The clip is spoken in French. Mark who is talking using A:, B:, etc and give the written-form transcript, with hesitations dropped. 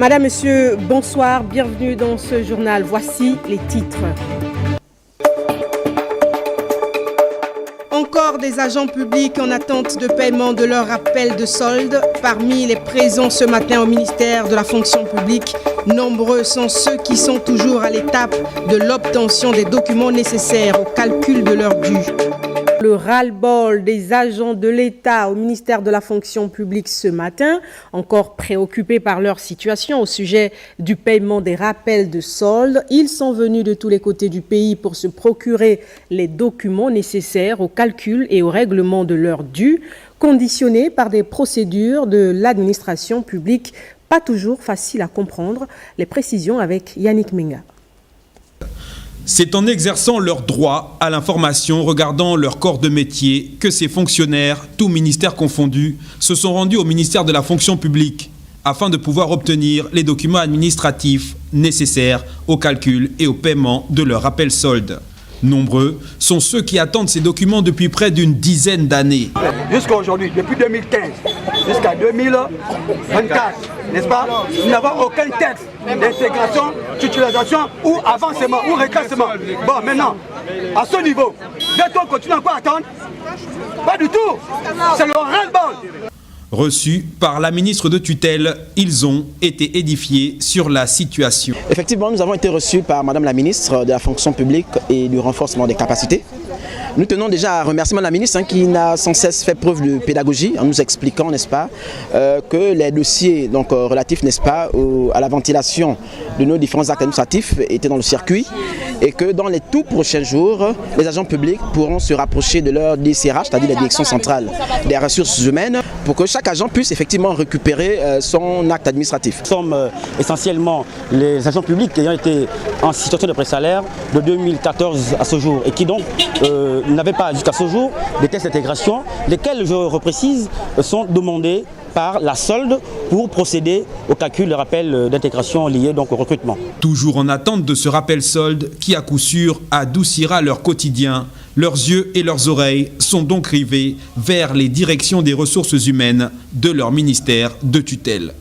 A: Madame, Monsieur, bonsoir, bienvenue dans ce journal. Voici les titres. Encore des agents publics en attente de paiement de leur rappel de solde. Parmi les présents ce matin au ministère de la fonction publique, nombreux sont ceux qui sont toujours à l'étape de l'obtention des documents nécessaires au calcul de leur dû. Le ras-le-bol des agents de l'État au ministère de la fonction publique ce matin, encore préoccupés par leur situation au sujet du paiement des rappels de solde. Ils sont venus de tous les côtés du pays pour se procurer les documents nécessaires au calcul et au règlement de leurs dûs, conditionnés par des procédures de l'administration publique pas toujours faciles à comprendre. Les précisions avec Yannick Menga.
B: C'est en exerçant leur droit à l'information regardant leur corps de métier que ces fonctionnaires, tous ministères confondus, se sont rendus au ministère de la fonction publique afin de pouvoir obtenir les documents administratifs nécessaires au calcul et au paiement de leur rappel solde. Nombreux sont ceux qui attendent ces documents depuis près d'une dizaine d'années.
C: Jusqu'à aujourd'hui, depuis 2015 jusqu'à 2024, n'est-ce pas? Nous n'avons aucun texte d'intégration, titularisation ou avancement ou reclassement. Bon, maintenant, à ce niveau, doit-on continuer encore à attendre? Pas du tout. C'est le ras-le-bol.
B: Reçus par la ministre de tutelle, ils ont été édifiés sur la situation.
D: Effectivement, nous avons été reçus par Madame la ministre de la fonction publique et du renforcement des capacités. Nous tenons déjà à remercier Madame la ministre qui n'a sans cesse fait preuve de pédagogie en nous expliquant, n'est-ce pas, que les dossiers relatifs, n'est-ce pas, à la ventilation de nos différents actes administratifs étaient dans le circuit et que dans les tout prochains jours, les agents publics pourront se rapprocher de leur DCRH, c'est-à-dire la Direction centrale des ressources humaines, pour que chaque agent puisse effectivement récupérer son acte administratif.
E: Nous sommes essentiellement les agents publics ayant été en situation de pré-salaire de 2014 à ce jour et qui donc n'avaient pas jusqu'à ce jour des tests d'intégration, lesquels, je reprécise, sont demandés par la solde pour procéder au calcul de rappel d'intégration lié donc au recrutement.
B: Toujours en attente de ce rappel solde qui à coup sûr adoucira leur quotidien, leurs yeux et leurs oreilles sont donc rivés vers les directions des ressources humaines de leur ministère de tutelle.